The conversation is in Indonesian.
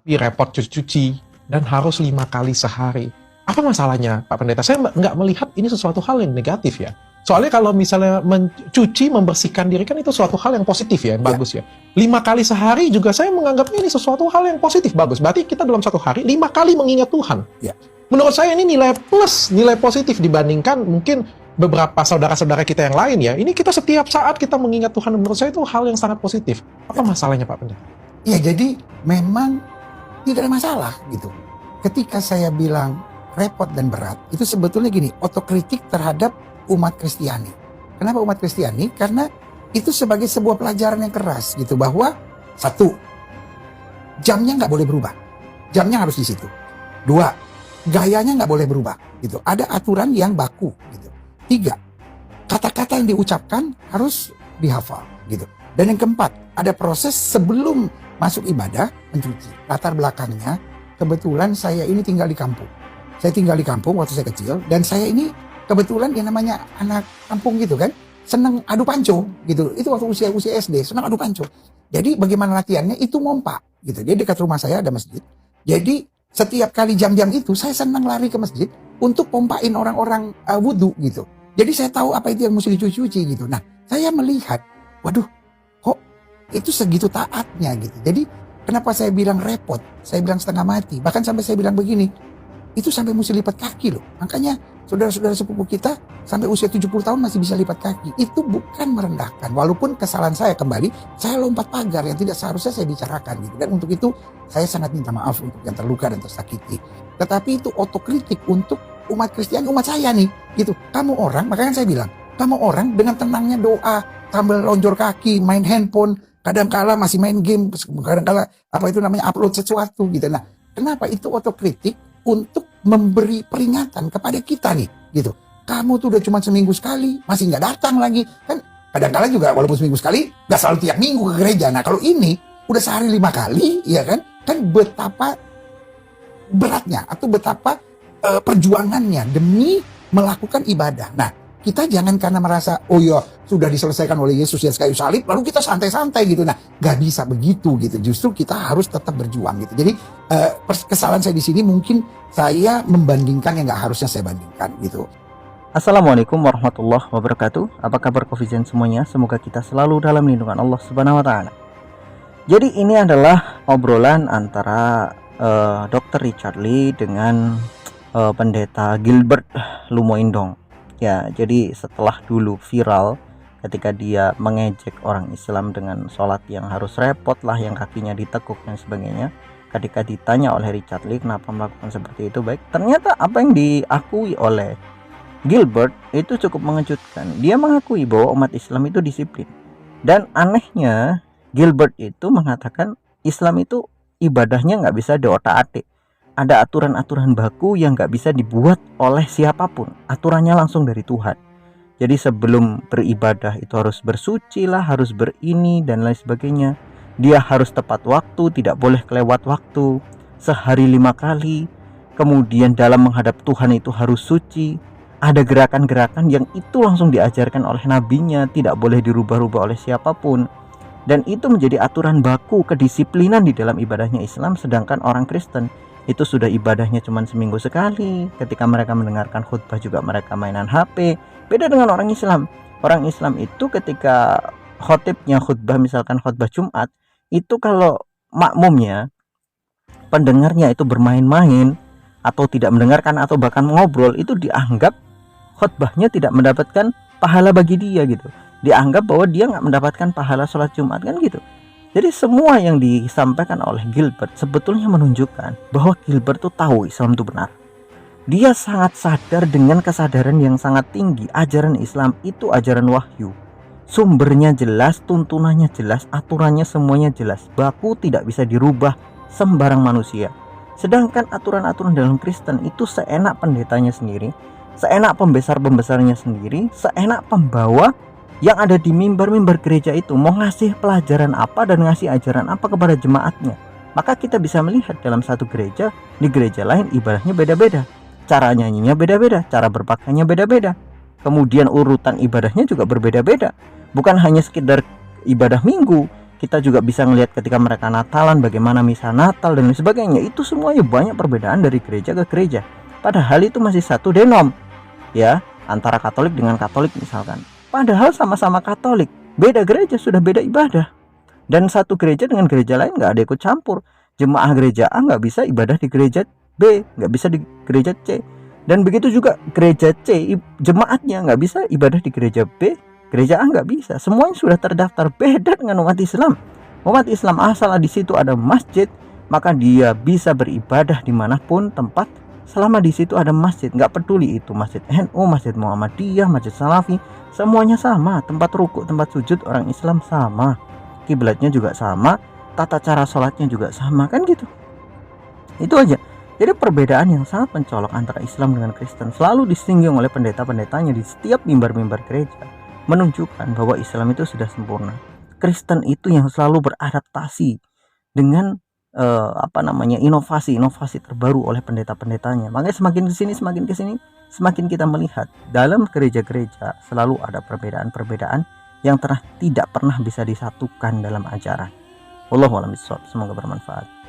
tapi repot cuci-cuci dan harus 5 kali sehari. Apa masalahnya, Pak Pendeta? Saya nggak melihat ini sesuatu hal yang negatif ya. Soalnya kalau misalnya mencuci, membersihkan diri kan itu suatu hal yang positif ya, yang bagus ya. 5 kali sehari juga saya menganggapnya ini sesuatu hal yang positif, bagus. Berarti kita dalam satu hari 5 kali mengingat Tuhan. Ya. Menurut saya ini nilai plus, nilai positif dibandingkan mungkin beberapa saudara-saudara kita yang lain ya. Ini kita setiap saat kita mengingat Tuhan, menurut saya itu hal yang sangat positif. Apa masalahnya, Pak Pendeta? Ya, jadi memang tidak ada masalah gitu. Ketika saya bilang repot dan berat, itu sebetulnya gini, otokritik terhadap umat Kristiani. Kenapa umat Kristiani? Karena itu sebagai sebuah pelajaran yang keras gitu, bahwa satu, jamnya nggak boleh berubah, jamnya harus di situ. Dua, gayanya nggak boleh berubah gitu, ada aturan yang baku gitu. Tiga, kata-kata yang diucapkan harus dihafal gitu. Dan yang keempat, ada proses sebelum masuk ibadah, mencuci. Latar belakangnya, kebetulan saya ini tinggal di kampung. Saya tinggal di kampung waktu saya kecil, dan saya ini kebetulan yang namanya anak kampung gitu kan, senang adu panco gitu. Itu waktu usia SD, senang adu panco. Jadi bagaimana latihannya, itu mompa gitu. Dia dekat rumah saya ada masjid. Jadi setiap kali jam-jam itu saya senang lari ke masjid untuk pompain orang-orang wudhu gitu. Jadi saya tahu apa itu yang mesti dicuci-cuci gitu. Nah, saya melihat, waduh, kok itu segitu taatnya gitu. Jadi kenapa saya bilang repot, saya bilang setengah mati. Bahkan sampai saya bilang begini, itu sampai mesti lipat kaki loh. Makanya saudara-saudara sepupu kita sampai usia 70 tahun masih bisa lipat kaki. Itu bukan merendahkan. Walaupun kesalahan saya kembali, saya lompat pagar yang tidak seharusnya saya bicarakan gitu. Dan untuk itu saya sangat minta maaf untuk yang terluka dan tersakiti. Tetapi itu otokritik untuk umat Kristiani, umat saya nih gitu. Kamu orang, makanya saya bilang, kamu orang dengan tenangnya doa, sambil lonjor kaki, main handphone, kadang-kala masih main game, kadang-kala apa itu namanya upload sesuatu gitu. Nah, kenapa itu otokritik? Untuk memberi peringatan kepada kita nih gitu. Kamu tuh udah cuma seminggu sekali, masih nggak datang lagi. Kan kadang-kala juga walaupun seminggu sekali, nggak selalu tiap minggu ke gereja. Nah kalau ini udah sehari 5 kali, ya kan? Kan betapa beratnya atau betapa perjuangannya demi melakukan ibadah. Nah, kita jangan karena merasa, oh ya sudah diselesaikan oleh Yesus di kayu salib, lalu kita santai-santai gitu. Nah, nggak bisa begitu gitu. Justru kita harus tetap berjuang gitu. Jadi kesalahan saya di sini mungkin saya membandingkan yang nggak harusnya saya bandingkan gitu. Assalamualaikum warahmatullahi wabarakatuh. Apa kabar Covizen semuanya? Semoga kita selalu dalam lindungan Allah Subhanahu Wa Taala. Jadi ini adalah obrolan antara Dr. Richard Lee dengan Pendeta Gilbert Lumoindong. Ya, jadi setelah dulu viral ketika dia mengejek orang Islam dengan sholat yang harus repot lah, yang kakinya ditekuk dan sebagainya. Ketika ditanya oleh Richard Lee kenapa melakukan seperti itu, baik, ternyata apa yang diakui oleh Gilbert itu cukup mengejutkan. Dia mengakui bahwa umat Islam itu disiplin. Dan anehnya Gilbert itu mengatakan Islam itu ibadahnya nggak bisa diotak-atik. Ada aturan-aturan baku yang gak bisa dibuat oleh siapapun. Aturannya langsung dari Tuhan. Jadi sebelum beribadah itu harus bersuci lah, harus berini dan lain sebagainya. Dia harus tepat waktu, tidak boleh kelewat waktu. Sehari 5 kali. Kemudian dalam menghadap Tuhan itu harus suci. Ada gerakan-gerakan yang itu langsung diajarkan oleh nabinya, tidak boleh dirubah-rubah oleh siapapun. Dan itu menjadi aturan baku, kedisiplinan di dalam ibadahnya Islam. Sedangkan orang Kristen itu sudah ibadahnya cuma seminggu sekali. Ketika mereka mendengarkan khutbah juga mereka mainan HP. Beda dengan orang Islam. Orang Islam itu ketika khotibnya khutbah, misalkan khutbah Jumat, itu kalau makmumnya, pendengarnya itu bermain-main atau tidak mendengarkan atau bahkan ngobrol, itu dianggap khutbahnya tidak mendapatkan pahala bagi dia gitu. Dianggap bahwa dia nggak mendapatkan pahala sholat Jumat kan gitu. Jadi semua yang disampaikan oleh Gilbert sebetulnya menunjukkan bahwa Gilbert tuh tahu Islam itu benar. Dia sangat sadar dengan kesadaran yang sangat tinggi. Ajaran Islam itu ajaran wahyu. Sumbernya jelas, tuntunannya jelas, aturannya semuanya jelas. Baku tidak bisa dirubah sembarang manusia. Sedangkan aturan-aturan dalam Kristen itu seenak pendetanya sendiri, seenak pembesar-pembesarnya sendiri, seenak pembawa yang ada di mimbar-mimbar gereja itu mau ngasih pelajaran apa dan ngasih ajaran apa kepada jemaatnya. Maka kita bisa melihat dalam satu gereja, di gereja lain ibadahnya beda-beda, cara nyanyinya beda-beda, cara berpakaiannya beda-beda, kemudian urutan ibadahnya juga berbeda-beda. Bukan hanya sekedar ibadah minggu, Kita juga bisa ngelihat ketika mereka Natalan, bagaimana misa Natal dan lain sebagainya. Itu semuanya banyak perbedaan dari gereja ke gereja. Padahal itu masih satu denom, ya, antara Katolik dengan Katolik misalkan. Padahal sama-sama Katolik, beda gereja sudah beda ibadah. Dan satu gereja dengan gereja lain nggak ada ikut campur. Jemaah gereja A nggak bisa ibadah di gereja B, nggak bisa di gereja C. Dan begitu juga gereja C, jemaatnya nggak bisa ibadah di gereja B, gereja A nggak bisa. Semuanya sudah terdaftar. Beda dengan umat Islam. Umat Islam asal di situ ada masjid, maka dia bisa beribadah dimanapun tempat, selama di situ ada masjid. Nggak peduli itu masjid NU, masjid Muhammadiyah, masjid Salafi, semuanya sama. Tempat rukuk, tempat sujud orang Islam sama, kiblatnya juga sama, tata cara sholatnya juga sama, kan gitu. Itu aja. Jadi perbedaan yang sangat mencolok antara Islam dengan Kristen selalu disinggung oleh pendeta-pendetanya di setiap mimbar-mimbar gereja, menunjukkan bahwa Islam itu sudah sempurna. Kristen itu yang selalu beradaptasi dengan inovasi-inovasi terbaru oleh pendeta-pendetanya. Makanya semakin kesini, semakin kita melihat dalam gereja-gereja selalu ada perbedaan-perbedaan yang tidak pernah bisa disatukan dalam ajaran. Wallahu a'lam bishawab. Semoga bermanfaat.